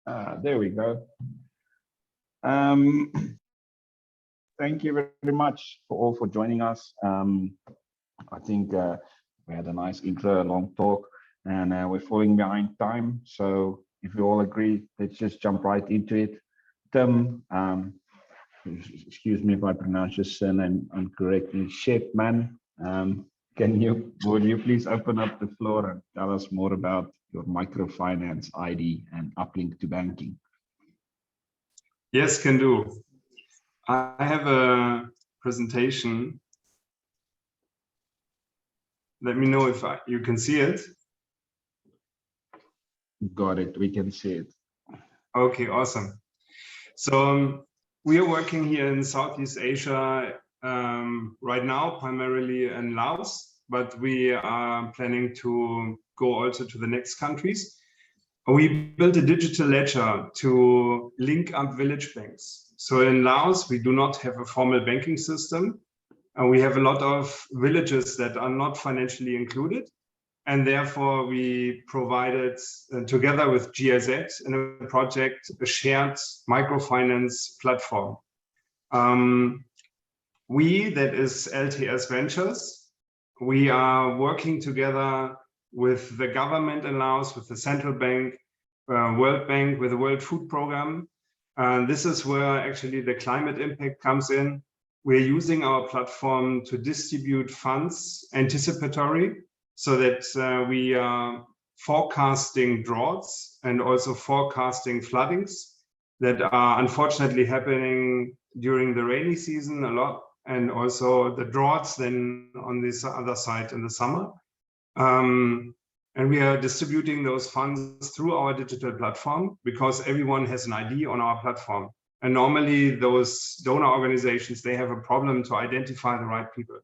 There we go. Thank you very much for joining us. I think we had a nice intro, a long talk, and we're falling behind time. So if you all agree, let's just jump right into it. Tim, excuse me if I pronounce your surname incorrectly, Shepman. Would you please open up the floor and tell us more about your microfinance ID and uplink to banking? Yes, can do. I have a presentation. Let me know if you can see it. Got it. We can see it. Okay, awesome. So we are working here in Southeast Asia right now, primarily in Laos, but we are planning to go also to the next countries. We built a digital ledger to link up village banks. So in Laos, we do not have a formal banking system. We have a lot of villages that are not financially included. And therefore, we provided, together with GIZ in a project, a shared microfinance platform. That is LTS Ventures, we are working together with the government in Laos, with the central bank, World Bank, with the World Food Program. This is where actually the climate impact comes in. We're using our platform to distribute funds anticipatory, so that we are forecasting droughts and also forecasting floodings that are unfortunately happening during the rainy season a lot, and also the droughts then on this other side in the summer. And we are distributing those funds through our digital platform because everyone has an ID on our platform. And normally those donor organizations, they have a problem to identify the right people.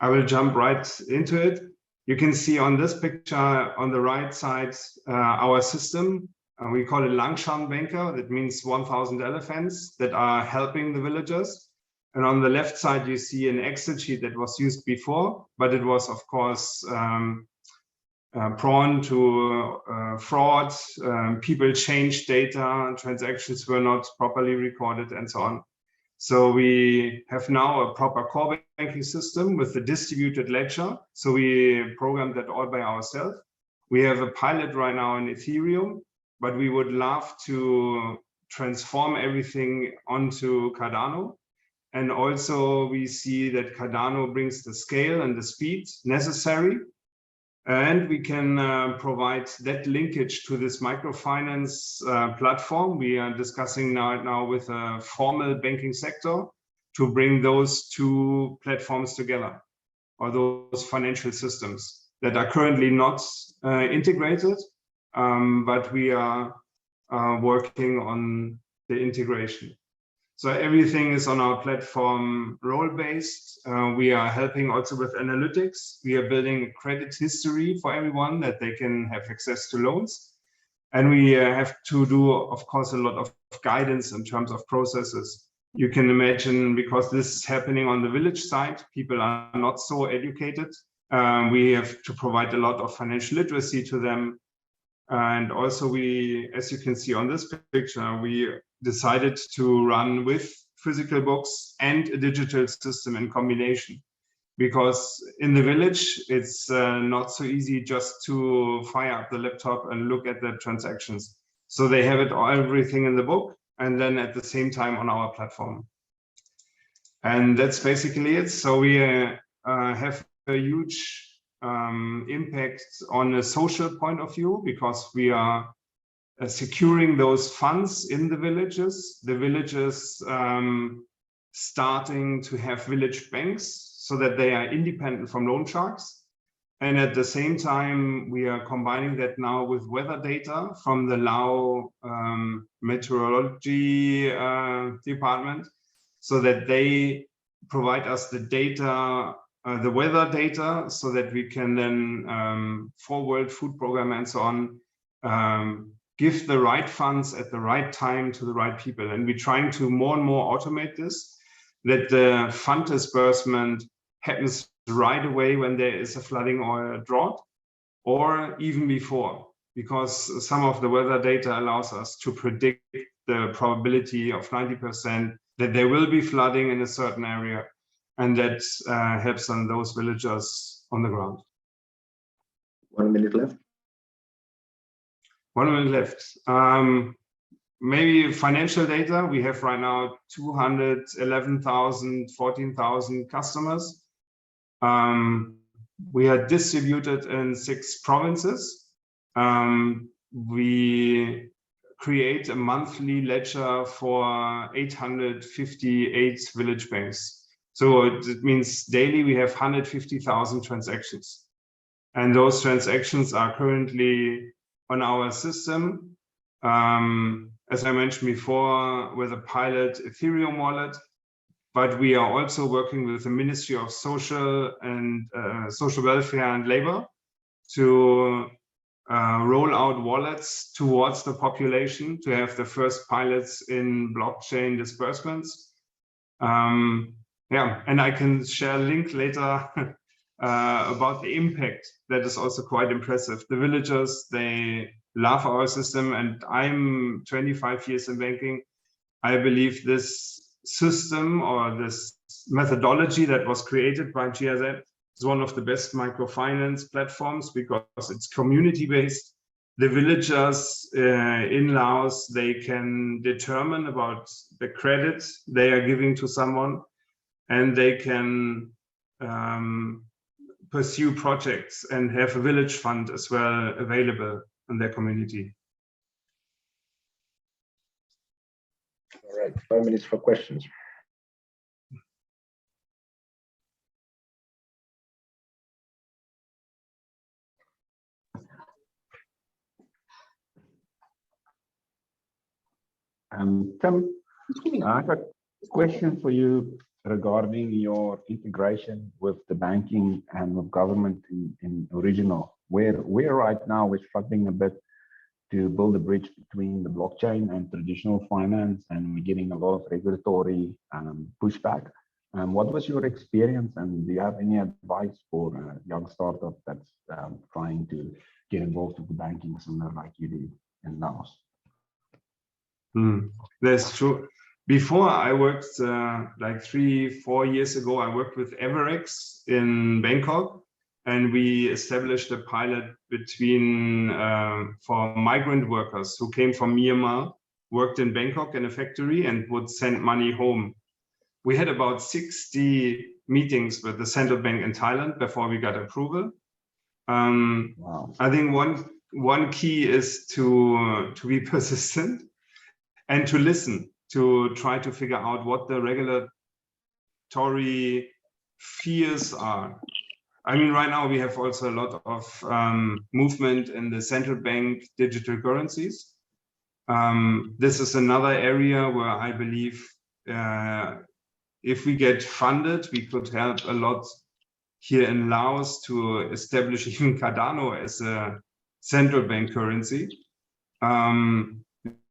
I will jump right into it. You can see on this picture on the right side, our system. We call it Langshan Banker. That means 1,000 elephants that are helping the villagers. And on the left side, you see an Excel sheet that was used before, but it was, of course, prone to fraud. People changed data, transactions were not properly recorded, and so on. So we have now a proper core banking system with the distributed ledger. So we programmed that all by ourselves. We have a pilot right now in Ethereum, but we would love to transform everything onto Cardano. And also we see that Cardano brings the scale and the speed necessary. And we can provide that linkage to this microfinance platform. We are discussing now with a formal banking sector to bring those two platforms together, or those financial systems that are currently not integrated, but we are working on the integration. So everything is on our platform role-based. We are helping also with analytics. We are building a credit history for everyone that they can have access to loans. And we have to do, of course, a lot of guidance in terms of processes. You can imagine, because this is happening on the village side, people are not so educated. We have to provide a lot of financial literacy to them. And also we, as you can see on this picture, we decided to run with physical books and a digital system in combination. Because in the village, it's not so easy just to fire up the laptop and look at the transactions. So they have it everything in the book, and then at the same time on our platform. And that's basically it. So we have a huge impact on a social point of view, because we are securing those funds in the villages. The villages starting to have village banks so that they are independent from loan sharks. And at the same time, we are combining that now with weather data from the Lao meteorology department, so that they provide us the data, the weather data, so that we can then, for World Food Program and so on, give the right funds at the right time to the right people. And we're trying to more and more automate this, that the fund disbursement happens right away when there is a flooding or a drought, or even before. because some of the weather data allows us to predict the probability of 90% that there will be flooding in a certain area, and that helps on those villagers on the ground. 1 minute left. 1 minute left. Maybe financial data. We have right now 211,000, 14,000 customers. We are distributed in 6 provinces. We create a monthly ledger for 858 village banks. So it means daily we have 150,000 transactions. And those transactions are currently on our system. As I mentioned before, with a pilot Ethereum wallet, but we are also working with the Ministry of Social Welfare and Labor to roll out wallets towards the population, to have the first pilots in blockchain disbursements. Yeah, and I can share a link later about the impact. That is also quite impressive. The villagers, they love our system, and I'm 25 years in banking. I believe this system or this methodology that was created by GIZ is one of the best microfinance platforms because it's community-based. The villagers in Laos, they can determine about the credit they are giving to someone, and they can pursue projects and have a village fund as well available in their community. All right, 5 minutes for questions. Tim, I have a question for you regarding your integration with the banking and with government in Original. Where right now we're struggling a bit to build a bridge between the blockchain and traditional finance, and we're getting a lot of regulatory pushback. What was your experience, and do you have any advice for a young startup that's trying to get involved with the banking similar like you did in Laos? That's true. Before I worked like 3-4 years ago, I worked with Everex in Bangkok, and we established a pilot between for migrant workers who came from Myanmar, worked in Bangkok in a factory, and would send money home. We had about 60 meetings with the central bank in Thailand before we got approval. Wow. I think one key is to be persistent and to listen, to try to figure out what the regulatory fears are. I mean, right now we have also a lot of movement in the central bank digital currencies. This is another area where I believe if we get funded, we could help a lot here in Laos to establish even Cardano as a central bank currency.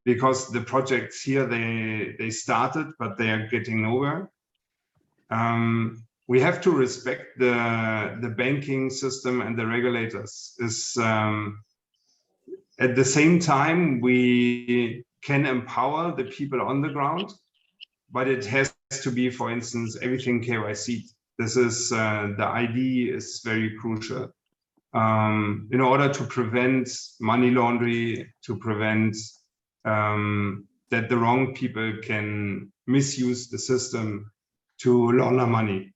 Because the projects here, they started, but they are getting nowhere. We have to respect the banking system and the regulators. At the same time, we can empower the people on the ground, but it has to be, for instance, everything KYC. This is the ID is very crucial in order to prevent money laundering, to prevent that the wrong people can misuse the system to launder money.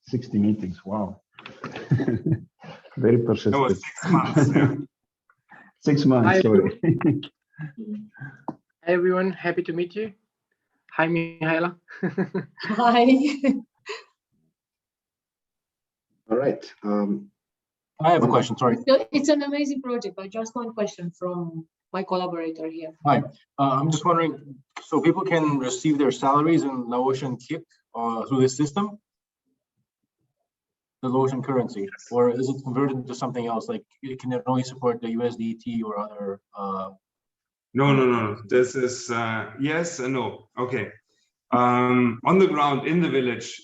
60 meetings, wow. Very persistent. That was 6 months, yeah. 6 months, Hi, sorry. Hi everyone, happy to meet you. Hi Mihaela. Hi. All right. I have a question, sorry. So it's an amazing project, but just one question from my collaborator here. Hi, I'm just wondering, so people can receive their salaries in Laotian kip through this system? The Laotian currency, or is it converted into something else? Like it can only support the USDT or other? No. This is yes and no. Okay. On the ground in the village,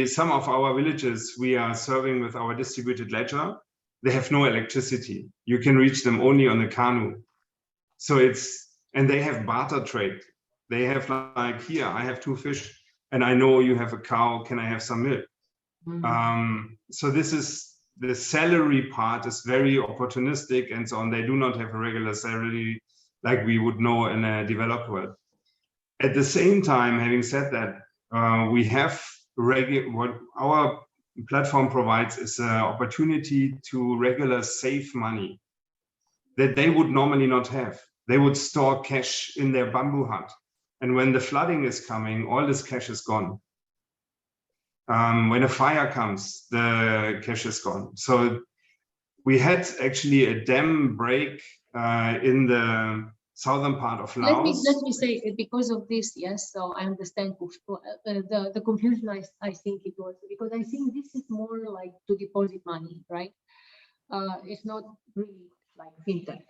some of our villages we are serving with our distributed ledger. They have no electricity. You can reach them only on a canoe. So and they have barter trade. They have like, here, I have 2 fish and I know you have a cow. Can I have some milk? So this is, the salary part is very opportunistic and so on. They do not have a regular salary like we would know in a developed world. At the same time, having said that, we have what our platform provides is an opportunity to regular save money that they would normally not have. They would store cash in their bamboo hut. And when the flooding is coming, all this cash is gone. When a fire comes, the cash is gone. So we had actually a dam break in the southern part of Laos. Let me say, because of this, yes, so I understand the confusion I think it was, because I think this is more like to deposit money, right? It's not really like fintech.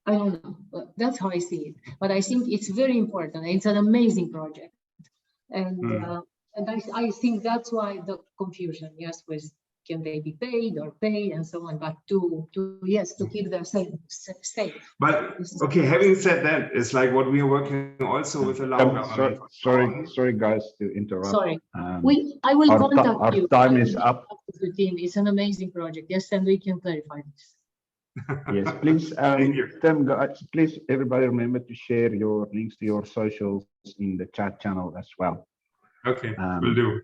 I don't know, but that's how I see it. But I think it's very important. It's an amazing project. And I think that's why the confusion, yes, was can they be paid or paid and so on, but to keep them safe. But okay, having said that, it's like what we are working also with the Lao government. Sorry guys to interrupt. Sorry, I will contact you. Our time is up. The team, it's an amazing project. Yes, and we can clarify this. Yes, please, Tim, guys, please, everybody remember to share your links to your socials in the chat channel as well. Okay, will do.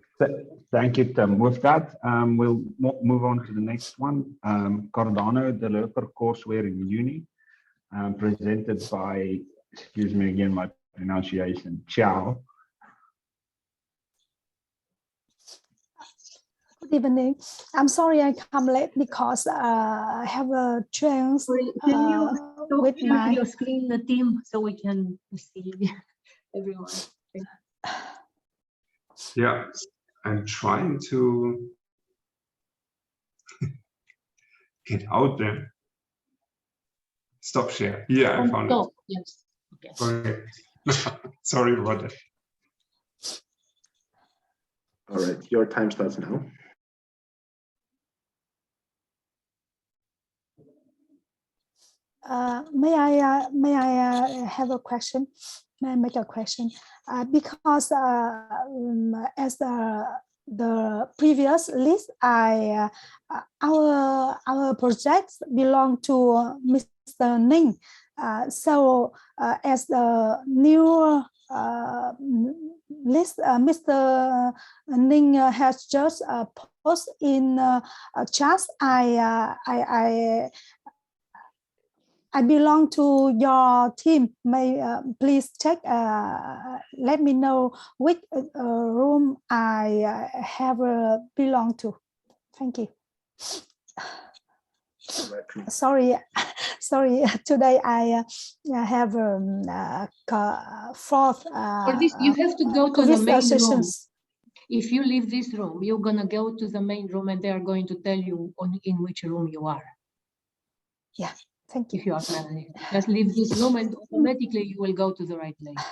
Thank you, Tim. With that, we'll move on to the next one. Cardano, the Developer courseware in uni, presented by, excuse me again, my pronunciation, Chow. Good evening. I'm sorry I come late because I have a chance Can you with my your screen, the team, so we can see everyone? Yeah, I'm trying to get out there. Stop share. Yeah, I found it. Yes. Okay. Okay. Sorry about that. All right, your time starts now. May I have a question? May I make a question? Because as the previous list, our projects belong to Mr. Ning. So as the new list, Mr. Ning has just posted in chat. I belong to your team. May please check. Let me know which room I have belong to. Thank you. Sorry. Today I have fourth. For this, you have to go to the main room. If you leave this room, you're gonna go to the main room, and they are going to tell you in which room you are. Yeah. Thank you. If you are planning, just leave this room and automatically you will go to the right place.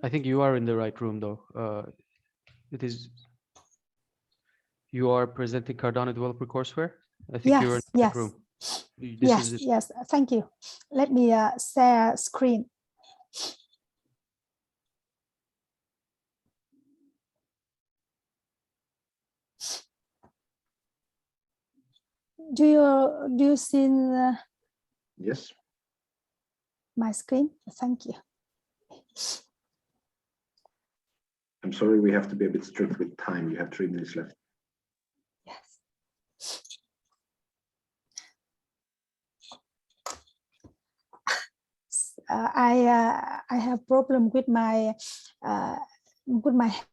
I think you are in the right room though. It is, you are presenting Cardano Developer courseware? I think you're in the right room. Yes, thank you. Let me share screen. Do you see Yes. my screen? Thank you. I'm sorry, we have to be a bit strict with time. You have 3 minutes left. Yes. I have problem with my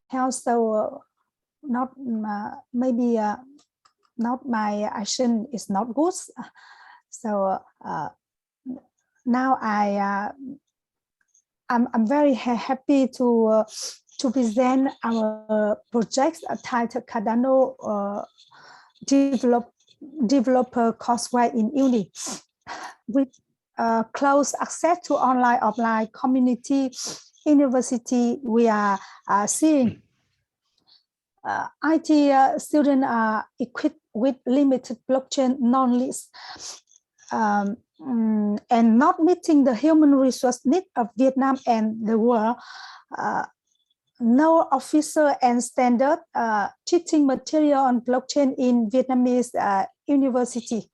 health, so not maybe not my action is not good. So now I'm very happy to present our project titled Cardano Developer courseware in uni with close access to online offline community university. We are seeing IT students are equipped with limited blockchain knowledge and not meeting the human resource need of Vietnam and the world. No official and standard teaching material on blockchain in Vietnamese university.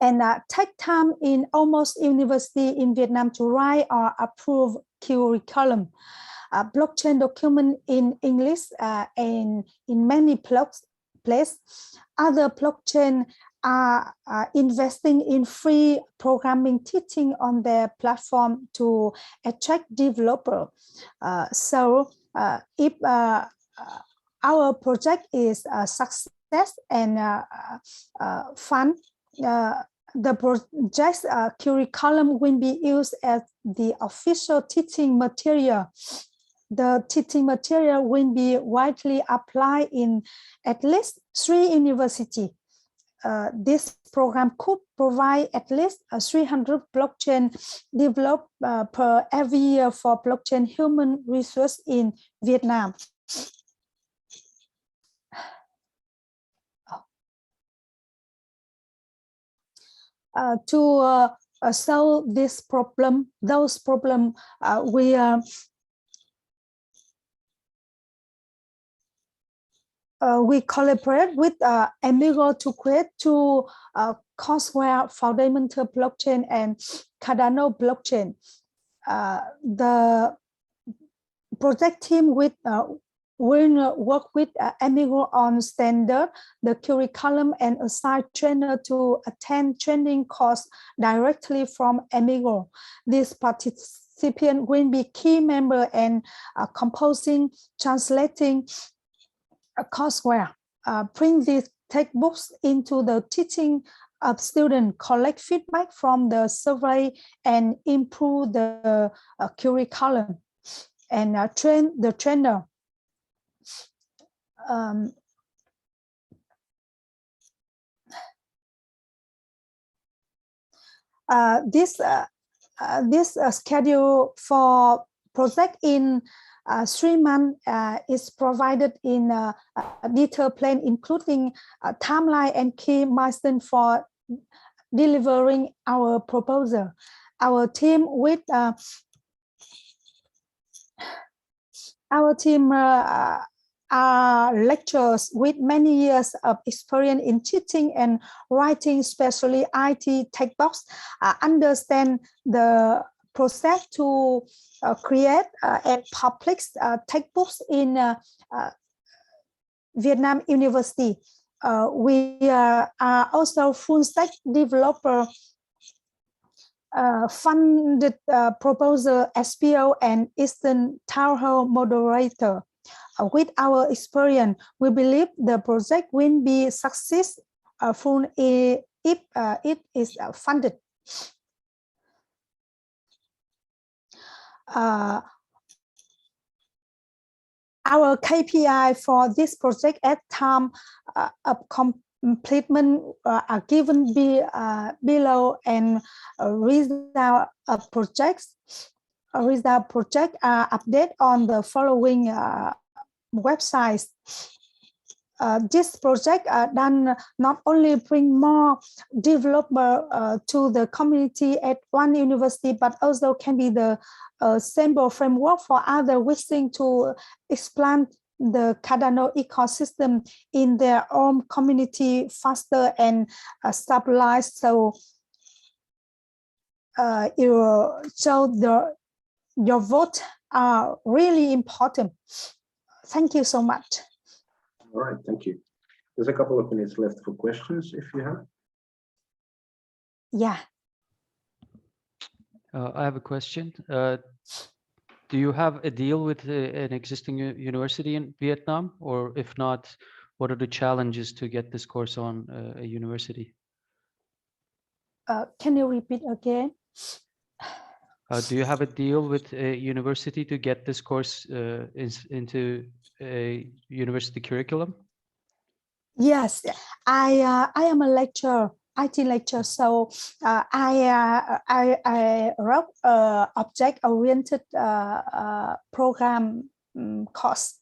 And take time in almost university in Vietnam to write or approve curriculum. Blockchain document in English and in many places. Other blockchain are investing in free programming teaching on their platform to attract developers. So if our project is a success and fun, the project's curriculum will be used as the official teaching material. The teaching material will be widely applied in at least 3 universities. This program could provide at least 300 blockchain developed per every year for blockchain human resource in Vietnam. To solve this problem, those problems, we collaborate with Amigo to create 2 courseware, fundamental blockchain and Cardano blockchain. The project team will work with Amigo on standard, the curriculum, and assign trainer to attend training course directly from Amigo. This participant will be key member and composing, translating courseware, bring these textbooks into the teaching of students, collect feedback from the survey, and improve the curriculum, and train the trainer. This schedule for project in 3 months is provided in a detailed plan, including a timeline and key milestones for delivering our proposal. Our team are lecturers with many years of experience in teaching and writing, especially IT textbooks, understand the process to create and publish textbooks in Vietnam University. We are also full stack developer, funded proposal SPO and Eastern Town Hall moderator. With our experience, we believe the project will be successful if it is funded. Our KPI for this project at time of completion are given below, and result of projects update on the following websites. This project done not only bring more developer to the community at one university, but also can be the sample framework for other wishing to expand the Cardano ecosystem in their own community faster and stabilized. So your vote are really important. Thank you so much. All right, thank you. There's a couple of minutes left for questions if you have. Yeah. I have a question. Do you have a deal with an existing university in Vietnam? Or if not, what are the challenges to get this course on a university? Can you repeat again? Do you have a deal with a university to get this course into a university curriculum? Yes, I am a lecturer, IT lecturer. So I wrote object-oriented program course.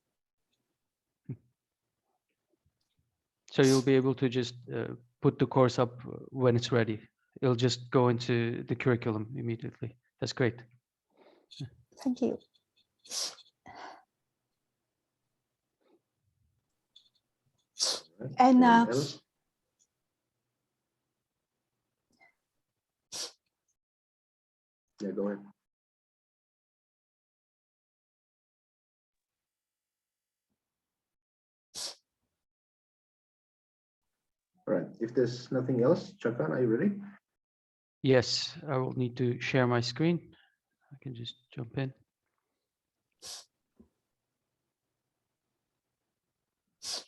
So you'll be able to just put the course up when it's ready. It'll just go into the curriculum immediately. That's great. Thank you. And yeah, go ahead. All right, if there's nothing else, Chakan, are you ready? Yes, I will need to share my screen. I can just jump in.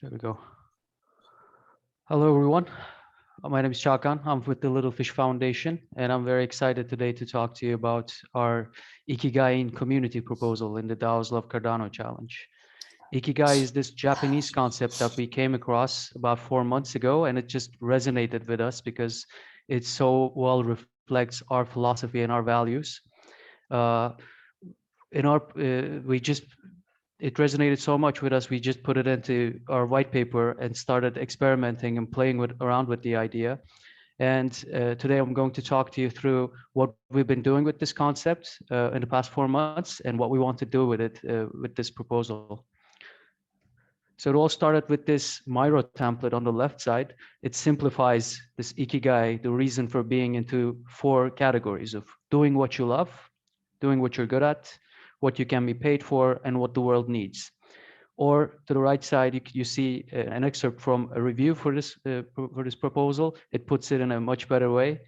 There we go. Hello, everyone. My name is Chakan. I'm with the Littlefish Foundation, and I'm very excited today to talk to you about our Ikigai in community proposal in the DAO's Love Cardano Challenge. Ikigai is this Japanese concept that we came across about 4 months ago, and it just resonated with us because it so well reflects our philosophy and our values. It resonated so much with us, we just put it into our white paper and started experimenting and playing around with the idea. And today I'm going to talk to you through what we've been doing with this concept in the past 4 months and what we want to do with it, with this proposal. So it all started with this Miro template on the left side. It simplifies this Ikigai, the reason for being, into 4 categories of doing what you love, doing what you're good at, what you can be paid for, and what the world needs. Or to the right side, you see an excerpt from a review for this proposal. It puts it in a much better way.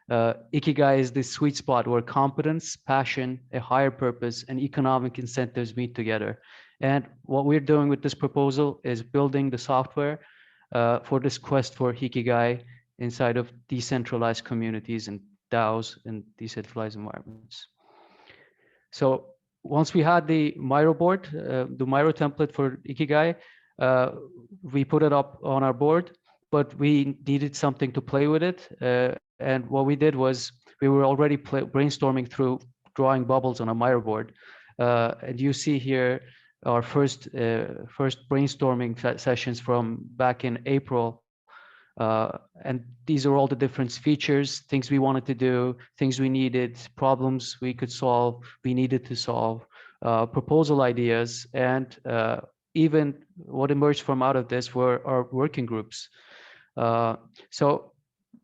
Ikigai is the sweet spot where competence, passion, a higher purpose, and economic incentives meet together. And what we're doing with this proposal is building the software for this quest for Ikigai inside of decentralized communities and DAOs and decentralized environments. So once we had the Miro board, the Miro template for Ikigai, we put it up on our board, but we needed something to play with it. And what we did was we were already brainstorming through drawing bubbles on a Miro board. And you see here our first brainstorming sessions from back in April. And these are all the different features, things we wanted to do, things we needed, problems we could solve, we needed to solve, proposal ideas, and even what emerged from out of this were our working groups. So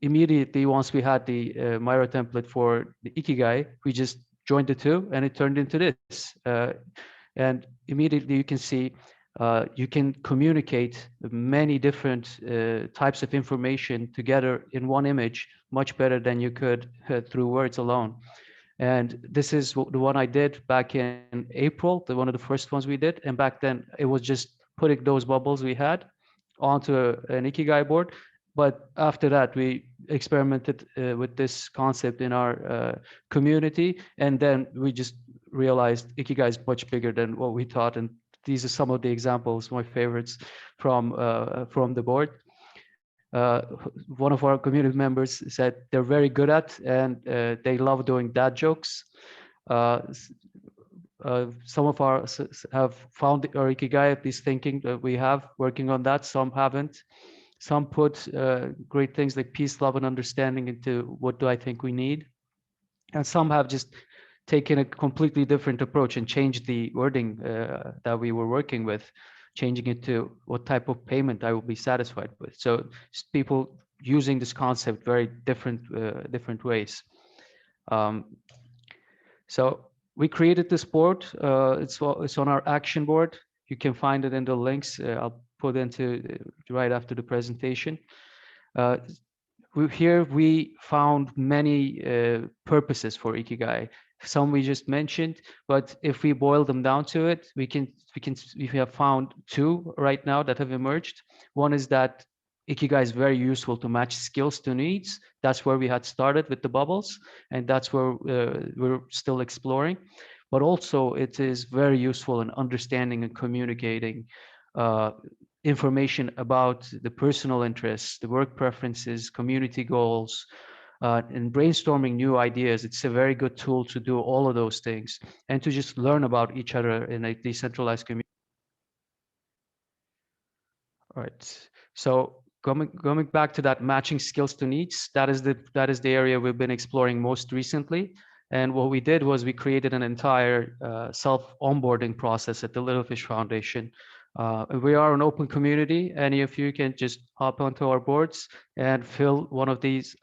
immediately, once we had the Miro template for the Ikigai, we just joined the two, and it turned into this. And immediately you can see you can communicate many different types of information together in one image much better than you could through words alone. And this is the one I did back in April, one of the first ones we did. And back then it was just putting those bubbles we had onto an Ikigai board. But after that, we experimented with this concept in our community. And then we just realized Ikigai is much bigger than what we thought. And these are some of the examples, my favorites from the board. One of our community members said they're very good at, and they love doing dad jokes. Some of us have found our Ikigai, at least thinking that we have, working on that. Some haven't. Some put great things like peace, love, and understanding into what do I think we need. And some have just taken a completely different approach and changed the wording that we were working with, changing it to what type of payment I will be satisfied with. So people using this concept very different ways. So we created this board. It's on our action board. You can find it in the links. I'll put into right after the presentation. Here we found many purposes for Ikigai. Some we just mentioned, but if we boil them down to it, we have found 2 right now that have emerged. One is that Ikigai is very useful to match skills to needs. That's where we had started with the bubbles, and that's where we're still exploring. But also it is very useful in understanding and communicating information about the personal interests, the work preferences, community goals, and brainstorming new ideas. It's a very good tool to do all of those things and to just learn about each other in a decentralized community. All right. So Going back to that matching skills to needs, that is the area we've been exploring most recently. And what we did was we created an entire self-onboarding process at the Littlefish Foundation. We are an open community. Any of you can just hop onto our boards and fill one of these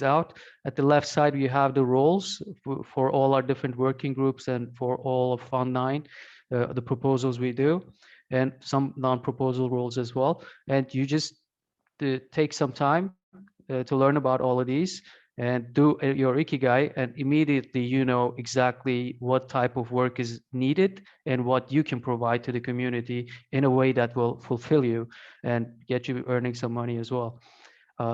out. At the left side, we have the roles for all our different working groups and for all of Fund 9, the proposals we do, and some non-proposal roles as well. And you just take some time to learn about all of these and do your Ikigai, and immediately you know exactly what type of work is needed and what you can provide to the community in a way that will fulfill you and get you earning some money as well.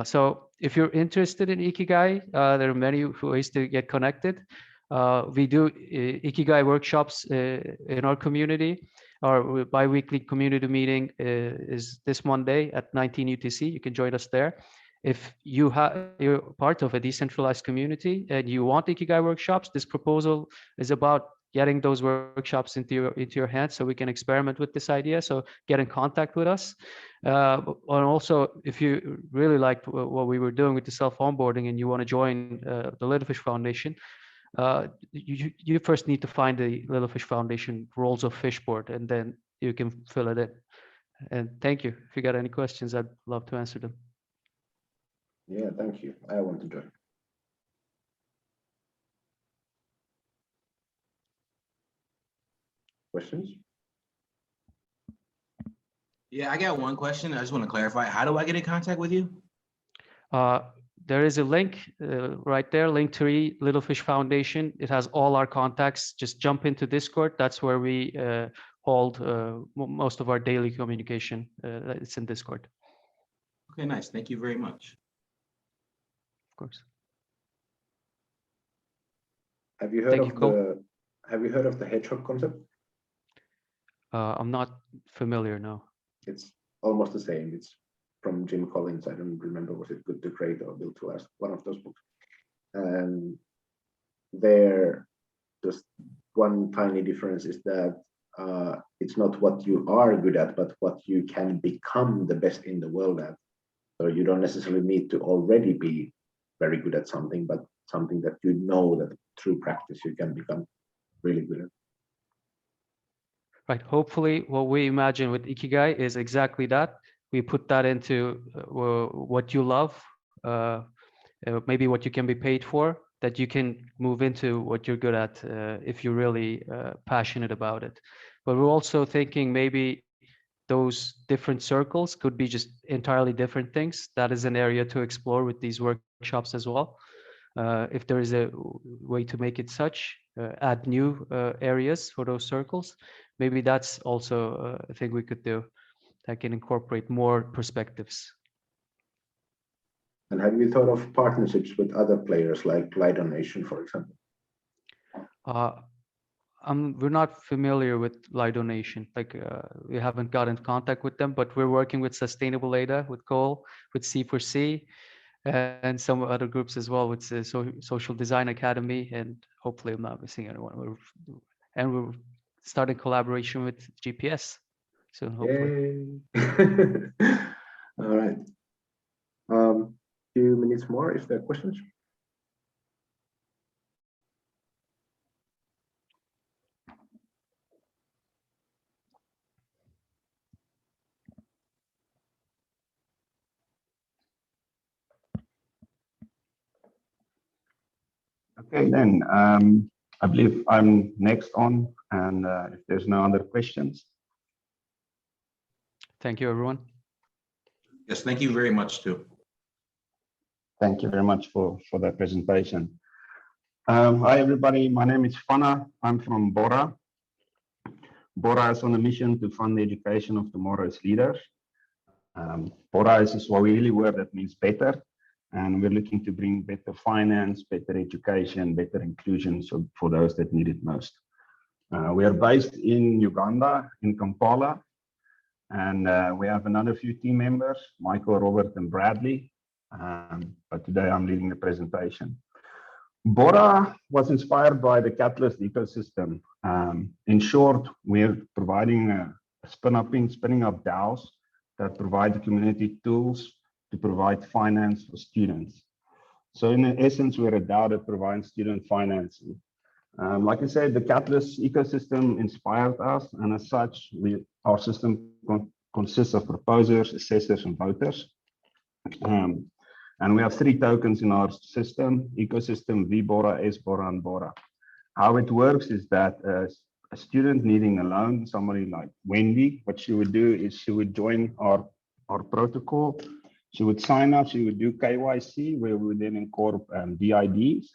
So if you're interested in Ikigai, there are many ways to get connected. We do Ikigai workshops in our community. Our bi-weekly community meeting is this Monday at 19 UTC. You can join us there. If you're part of a decentralized community and you want Ikigai workshops, this proposal is about getting those workshops into your hands so we can experiment with this idea. So get in contact with us. And also, if you really liked what we were doing with the self-onboarding and you want to join the Littlefish Foundation, you first need to find the Littlefish Foundation Roles of Fish board, and then you can fill it in. And thank you. If you got any questions, I'd love to answer them. Yeah, thank you. I want to join. Questions? Yeah, I got one question. I just want to clarify. How do I get in contact with you? There is a link right there, Linktree, Littlefish Foundation. It has all our contacts. Just jump into Discord. That's where we hold most of our daily communication. It's in Discord. Okay, nice. Thank you very much. Of course. Have you heard of the Hedgehog Concept? I'm not familiar, no. It's almost the same. It's from Jim Collins. I don't remember, was it Good to Great or Built to Last? One of those books. And there, just one tiny difference is that it's not what you are good at, but what you can become the best in the world at. So you don't necessarily need to already be very good at something, but something that you know that through practice you can become really good at. Right. Hopefully, what we imagine with Ikigai is exactly that. We put that into what you love, maybe what you can be paid for, that you can move into what you're good at if you're really passionate about it. But we're also thinking maybe those different circles could be just entirely different things. That is an area to explore with these workshops as well. If there is a way to make it such, add new areas for those circles, maybe that's also a thing we could do that can incorporate more perspectives. And have you thought of partnerships with other players like Littlefish, for example? We're not familiar with Littlefish. Like we haven't got in contact with them, but we're working with Sustainable ADA, with Cole, with C4C, and some other groups as well, with the Social Design Academy, and hopefully I'm not missing anyone. We're starting collaboration with GPS soon, hopefully. All right. Few minutes more if there are questions. Okay, then I believe I'm next on, and if there's no other questions. Thank you, everyone. Yes, thank you very much too. Thank you very much for that presentation. Hi, everybody. My name is Fana. I'm from Bora. Bora is on a mission to fund the education of tomorrow's leaders. Bora is a Swahili word that means better. And we're looking to bring better finance, better education, better inclusion for those that need it most. We are based in Uganda, in Kampala. And we have another few team members, Michael, Robert, and Bradley. But today I'm leading the presentation. Bora was inspired by the Catalyst ecosystem. In short, we're providing spinning up DAOs that provide the community tools to provide finance for students. So in essence, we're a DAO that provides student financing. Like I said, the Catalyst ecosystem inspired us, and as such, our system consists of proposers, assessors, and voters. And we have 3 tokens in our system: ecosystem, VBORA, SBORA, and BORA. How it works is that a student needing a loan, somebody like Wendy, what she would do is she would join our protocol. She would sign up, she would do KYC, where we would then incorporate DIDs,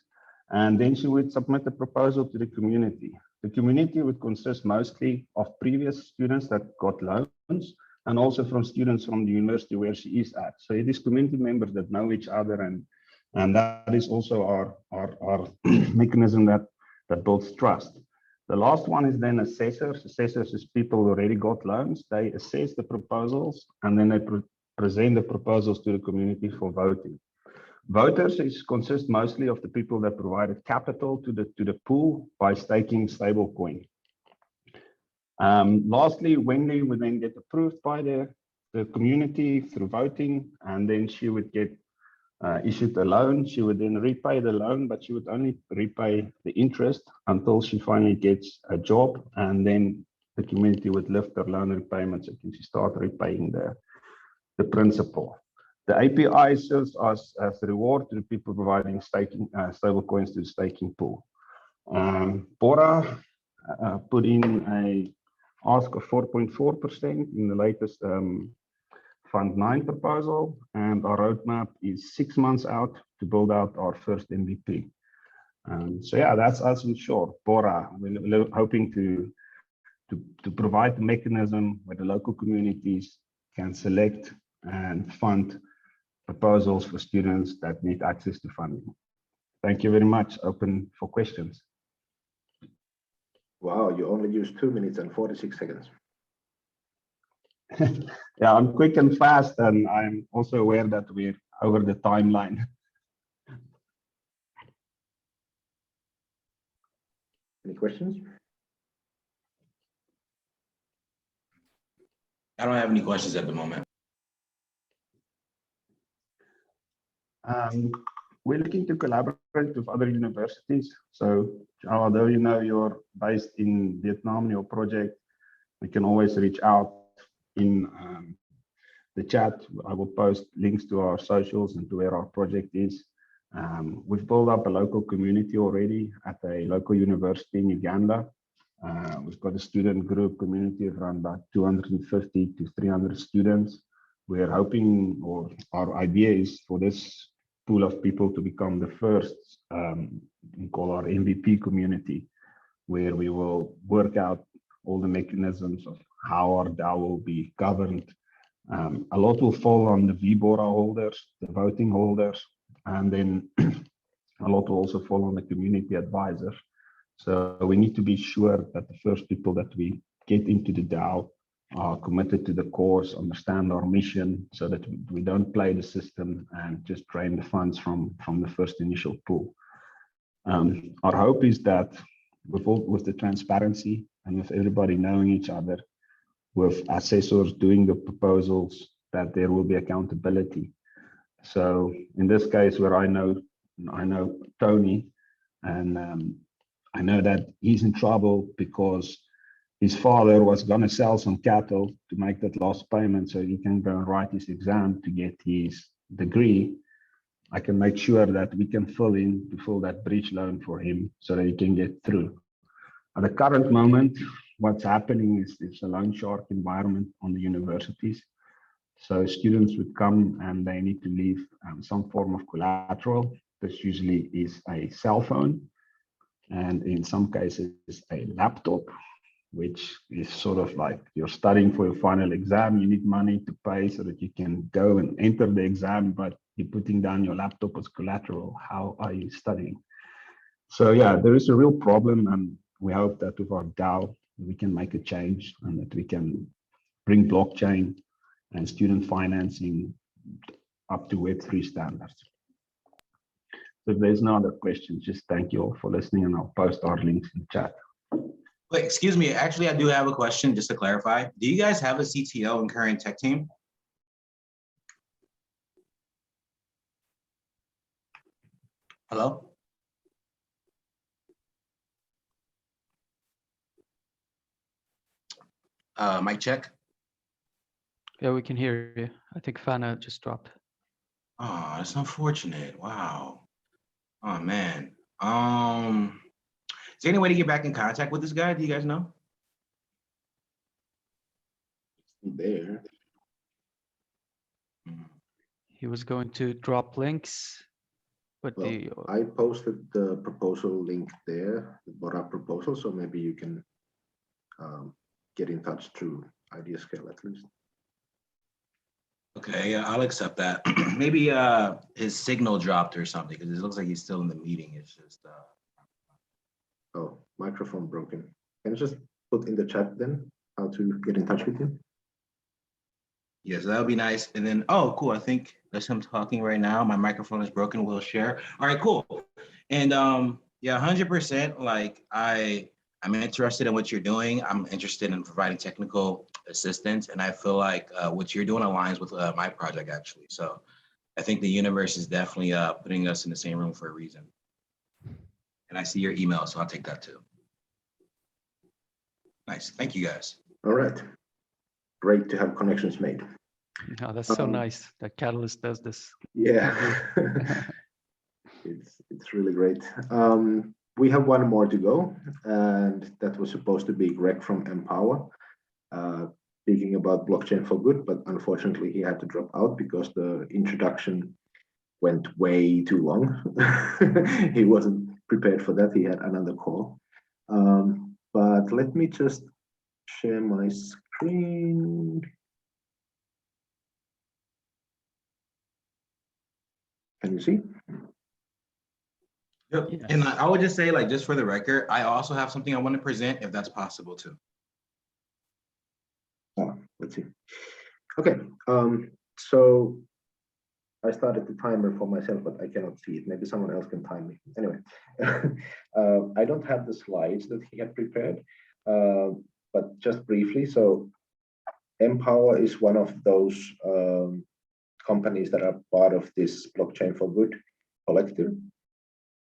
and then she would submit a proposal to the community. The community would consist mostly of previous students that got loans, and also from students from the university where she is at. So it is community members that know each other, and that is also our mechanism that builds trust. The last one is then assessors. Assessors is people who already got loans. They assess the proposals, and then they present the proposals to the community for voting. Voters consist mostly of the people that provided capital to the pool by staking stablecoin. Lastly, Wendy would then get approved by the community through voting, and then she would get issued a loan. She would then repay the loan, but she would only repay the interest until she finally gets a job, and then the community would lift her loan repayments and she start repaying the principal. The API serves as a reward to the people providing staking stable coins to the staking pool. Bora put in a ask of 4.4% in the latest Fund 9 proposal, and our roadmap is 6 months out to build out our first MVP. So yeah, that's us in short. Bora, we're hoping to provide the mechanism where the local communities can select and fund proposals for students that need access to funding. Thank you very much. Open for questions. Wow, you only used 2 minutes and 46 seconds. Yeah, I'm quick and fast, and I'm also aware that we're over the timeline. Any questions? I don't have any questions at the moment. We're looking to collaborate with other universities. So although you know you're based in Vietnam, your project, we can always reach out in the chat. I will post links to our socials and to where our project is. We've built up a local community already at a local university in Uganda. We've got a student group community of around about 250 to 300 students. We're hoping, or our idea is for this pool of people to become the first, we call our MVP community, where we will work out all the mechanisms of how our DAO will be governed. A lot will fall on the VBORA holders, the voting holders, and then a lot will also fall on the community advisors. So we need to be sure that the first people that we get into the DAO are committed to the cause, understand our mission, so that we don't play the system and just drain the funds from the first initial pool. Our hope is that with the transparency and with everybody knowing each other, with assessors doing the proposals, that there will be accountability. So in this case, where I know Tony, and I know that he's in trouble because his father was going to sell some cattle to make that last payment so he can go and write his exam to get his degree. I can make sure that we can fill that bridge loan for him so that he can get through. At the current moment, what's happening is it's a loan shark environment on the universities. So students would come and they need to leave some form of collateral. This usually is a cell phone, and in some cases a laptop, which is sort of like you're studying for your final exam. You need money to pay so that you can go and enter the exam, but you're putting down your laptop as collateral. How are you studying? So yeah, there is a real problem, and we hope that with our DAO, we can make a change and that we can bring blockchain and student financing up to Web3 standards. So if there's no other questions, just thank you all for listening, and I'll post our links in the chat. Wait, excuse me. Actually, I do have a question just to clarify. Do you guys have a CTO and current tech team? Hello? Mic check. Yeah, we can hear you. I think Fana just dropped. Oh, that's unfortunate. Wow. Oh man. Is there any way to get back in contact with this guy? Do you guys know? There. He was going to drop links, but Well, I posted the proposal link there, the Bora proposal, so maybe you can get in touch through IdeaScale at least. Okay, yeah, I'll accept that. Maybe his signal dropped or something because it looks like he's still in the meeting. It's just Oh, microphone broken. Can you just put in the chat then how to get in touch with him? yes, that would be nice. And then, oh, cool. I think that's him talking right now. My microphone is broken. We'll share. All right, cool. And yeah, 100%. Like I'm interested in what you're doing. I'm interested in providing technical assistance, and I feel like what you're doing aligns with my project actually. So I think the universe is definitely putting us in the same room for a reason. And I see your email, so I'll take that too. Nice. Thank you guys. All right. Great to have connections made. oh, that's so nice that Catalyst does this. Yeah, it's really great. We have one more to go, and that was supposed to be Greg from Empower, speaking about blockchain for good, but unfortunately he had to drop out because the introduction went way too long. He wasn't prepared for that. He had another call. But let me just share my screen. Can you see? Yep. Yes. And I would just say, like, just for the record, I also have something I want to present if that's possible too. Oh, let's see. Okay, so I started the timer for myself, but I cannot see it. Maybe someone else can time me. Anyway, I don't have the slides that he had prepared, but just briefly. So Empower is one of those companies that are part of this Blockchain for Good collective.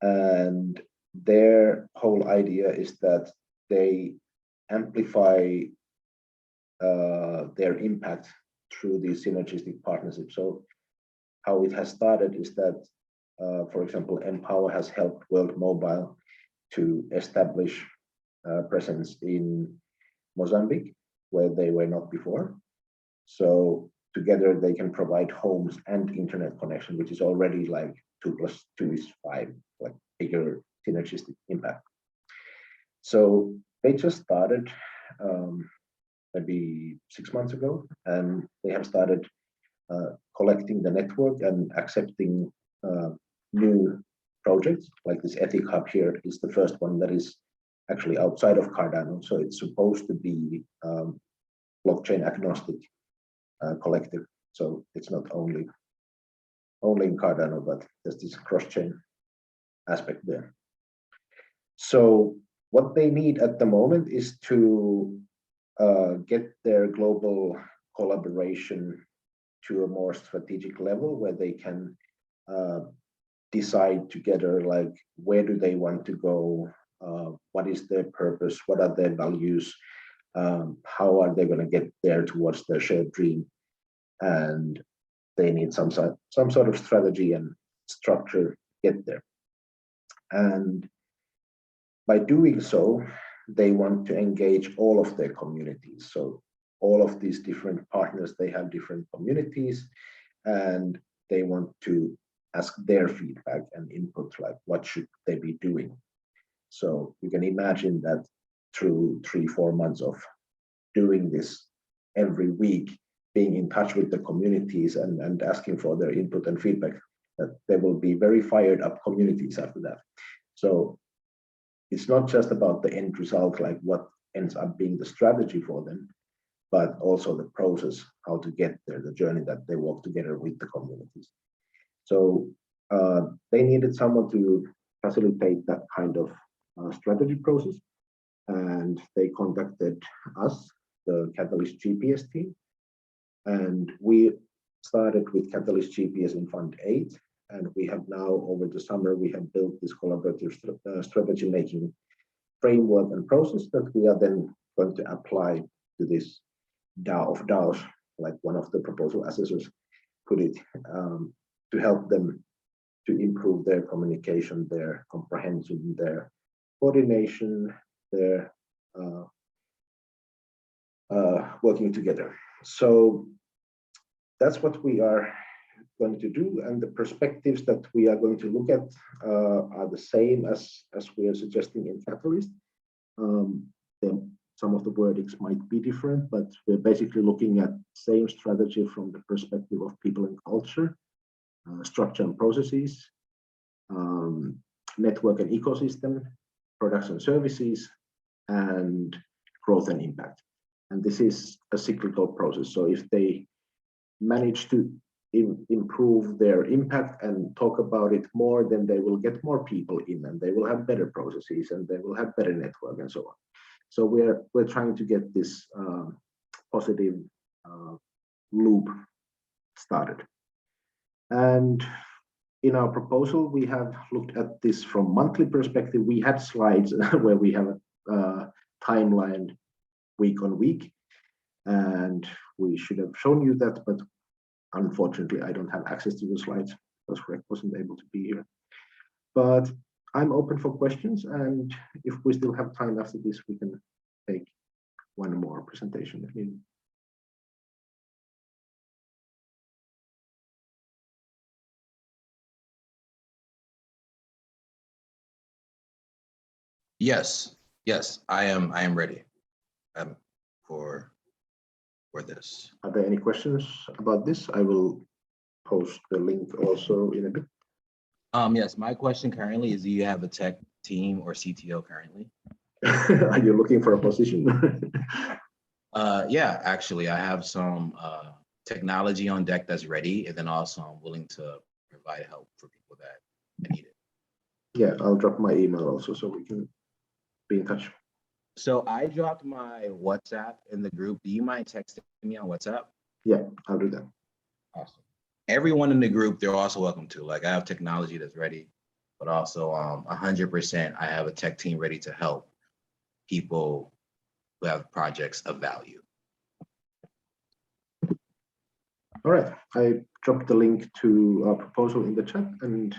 And their whole idea is that they amplify their impact through these synergistic partnerships. So how it has started is that, for example, Empower has helped World Mobile to establish presence in Mozambique, where they were not before. So together they can provide homes and internet connection, which is already like 2 + 2 = 5, like bigger synergistic impact. So they just started maybe 6 months ago, and they have started collecting the network and accepting new projects. Like this Ethic Hub here is the first one that is actually outside of Cardano. So it's supposed to be blockchain agnostic collective. So it's not only in Cardano, but there's this cross-chain aspect there. So what they need at the moment is to get their global collaboration to a more strategic level where they can decide together, like, where do they want to go, what is their purpose, what are their values, how are they going to get there towards their shared dream. And they need some sort of strategy and structure to get there. And by doing so, they want to engage all of their communities. So all of these different partners, they have different communities, and they want to ask their feedback and input, like what should they be doing. So you can imagine that through 3-4 months of doing this every week, being in touch with the communities and asking for their input and feedback, that there will be very fired up communities after that. So it's not just about the end result, like what ends up being the strategy for them, but also the process, how to get there, the journey that they walk together with the communities. So they needed someone to facilitate that kind of strategy process. And they contacted us, the Catalyst GPS team. And we started with Catalyst GPS in Fund 8. And we have now, over the summer, we have built this collaborative strategy making framework and process that we are then going to apply to this DAO of DAOs, like one of the proposal assessors put it, to help them to improve their communication, their comprehension, their coordination, their working together. So that's what we are going to do, and the perspectives that we are going to look at are the same as we are suggesting in Catalyst. Some of the wordings might be different, but we're basically looking at same strategy from the perspective of people and culture, structure and processes, network and ecosystem, products and services, and growth and impact. And this is a cyclical process. So if they manage to improve their impact and talk about it more, then they will get more people in, and they will have better processes, and they will have better network, and so on. So we're trying to get this positive loop started. And in our proposal, we have looked at this from monthly perspective. We had slides where we have a timeline week on week, and we should have shown you that, but unfortunately, I don't have access to the slides because Greg wasn't able to be here. But I'm open for questions, and if we still have time after this, we can take one more presentation if needed. Yes, I am ready for this. Are there any questions about this? I will post the link also in a bit. Yes, my question currently is, do you have a tech team or CTO currently? Are you looking for a position? Yeah, actually, I have some technology on deck that's ready, and then also I'm willing to provide help for people that need it. Yeah, I'll drop my email also so we can be in touch. So I dropped my WhatsApp in the group. Do you mind texting me on WhatsApp? Yeah, I'll do that. Awesome. Everyone in the group, they're also welcome to. Like, I have technology that's ready, but also 100%, I have a tech team ready to help people who have projects of value. All right, I dropped the link to our proposal in the chat. And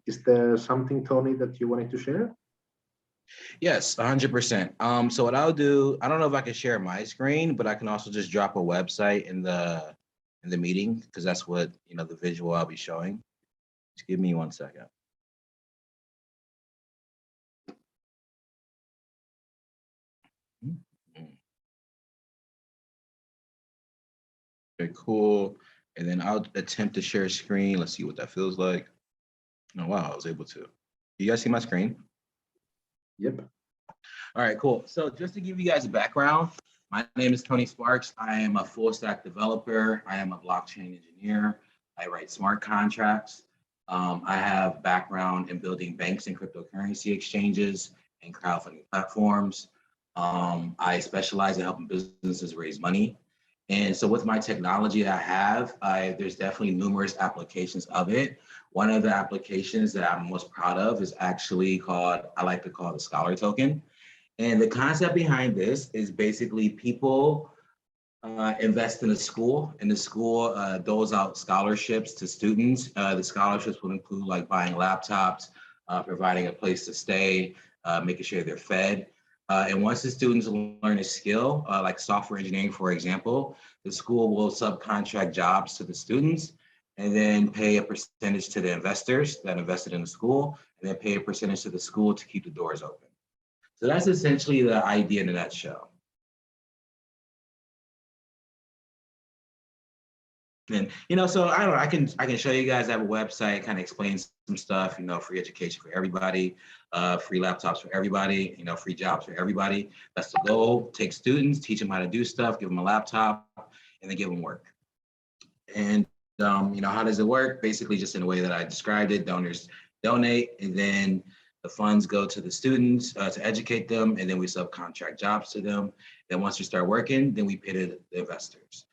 is there something, Tony, that you wanted to share? Yes, 100%. So what I'll do, I don't know if I can share my screen, but I can also just drop a website in the meeting, because that's what, the visual I'll be showing. Just give me 1 second. Okay, cool. And then I'll attempt to share screen. Let's see what that feels like. Oh, wow, I was able to. Do you guys see my screen? Yep. All right, cool. So just to give you guys a background, my name is Tony Sparks. I am a full stack developer. I am a blockchain engineer. I write smart contracts. I have background in building banks and cryptocurrency exchanges and crowdfunding platforms. I specialize in helping businesses raise money. And so with my technology that I have, there's definitely numerous applications of it. One of the applications that I'm most proud of is actually called, I like to call the Scholar Token. And the concept behind this is basically people invest in a school, and the school doles out scholarships to students. The scholarships will include like buying laptops, providing a place to stay, making sure they're fed. And once the students learn a skill, like software engineering, for example, the school will subcontract jobs to the students and then pay a percentage to the investors that invested in the school, and then pay a percentage to the school to keep the doors open. So that's essentially the idea in a nutshell. And, so I don't know, I can show you guys, I have a website, kind of explains some stuff, free education for everybody, free laptops for everybody, free jobs for everybody. That's the goal. Take students, teach them how to do stuff, give them a laptop, and then give them work. And, how does it work? Basically just in the way that I described it. Donors donate, and then the funds go to the students to educate them, and then we subcontract jobs to them. Then once we start working, then we pay the investors.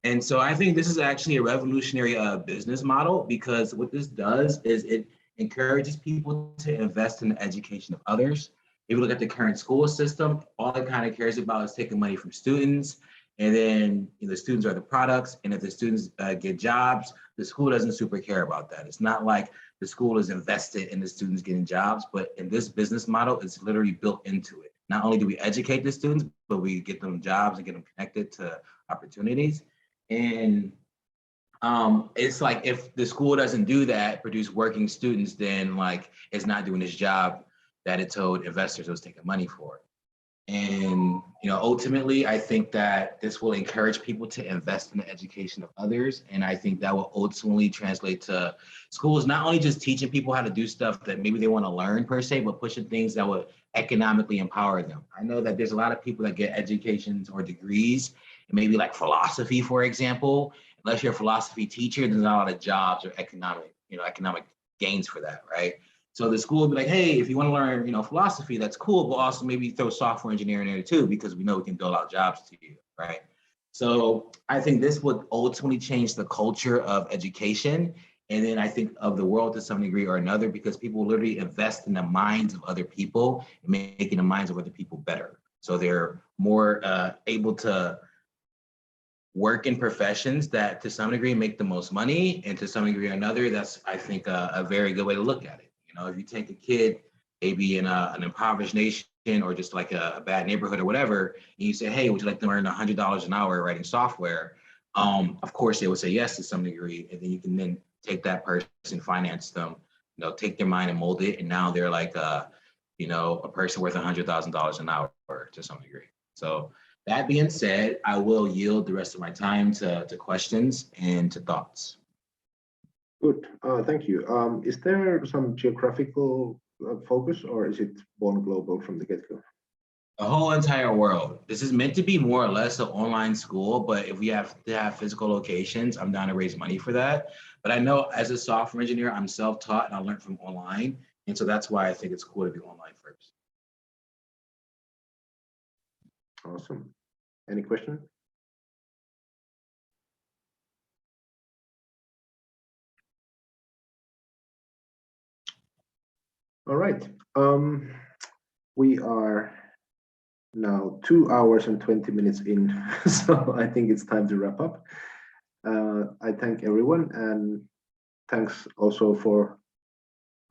And so I think this is actually a revolutionary business model, because what this does is it encourages people to invest in the education of others. If you look at the current school system, all it kind of cares about is taking money from students, and then the students are the products. And if the students get jobs, the school doesn't super care about that. It's not like the school is invested in the students getting jobs, but in this business model, it's literally built into it. Not only do we educate the students, but we get them jobs and get them connected to opportunities. And it's like, if the school doesn't do that, produce working students, then like it's not doing its job that it told investors it was taking money for. And ultimately, I think that this will encourage people to invest in the education of others. And I think that will ultimately translate to schools not only just teaching people how to do stuff that maybe they want to learn per se, but pushing things that would economically empower them. I know that there's a lot of people that get educations or degrees, maybe like philosophy, for example. Unless you're a philosophy teacher, there's not a lot of jobs or economic gains for that, right? So the school will be like, hey, if you want to learn, philosophy, that's cool, but also maybe throw software engineering in there too, because we know we can build out jobs to you, right? So I think this would ultimately change the culture of education. And then I think of the world to some degree or another, because people literally invest in the minds of other people and making the minds of other people better. So they're more able to work in professions that to some degree make the most money, and to some degree or another, that's, I think, a very good way to look at it. If you take a kid, maybe in an impoverished nation or just like a bad neighborhood or whatever, and you say, hey, would you like to earn $100 an hour writing software? Of course, they would say yes to some degree, and then you can then take that person, finance them, take their mind and mold it, and now they're like a person worth $100,000 an hour to some degree. So that being said, I will yield the rest of my time to questions and to thoughts. Good, thank you. Is there some geographical focus, or is it born global from the get-go? The whole entire world. This is meant to be more or less an online school, but if we have to have physical locations, I'm down to raise money for that. But I know as a software engineer, I'm self-taught and I learned from online. And so that's why I think it's cool to be online first. Awesome. Any questions? All right. We are now 2 hours and 20 minutes in, so I think it's time to wrap up. I thank everyone, and thanks also for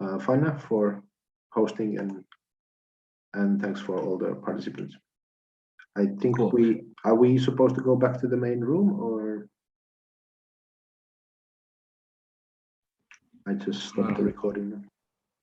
Fana for hosting, and thanks for all the participants. I think Cool. Are we supposed to go back to the main room, or I just stopped the recording now?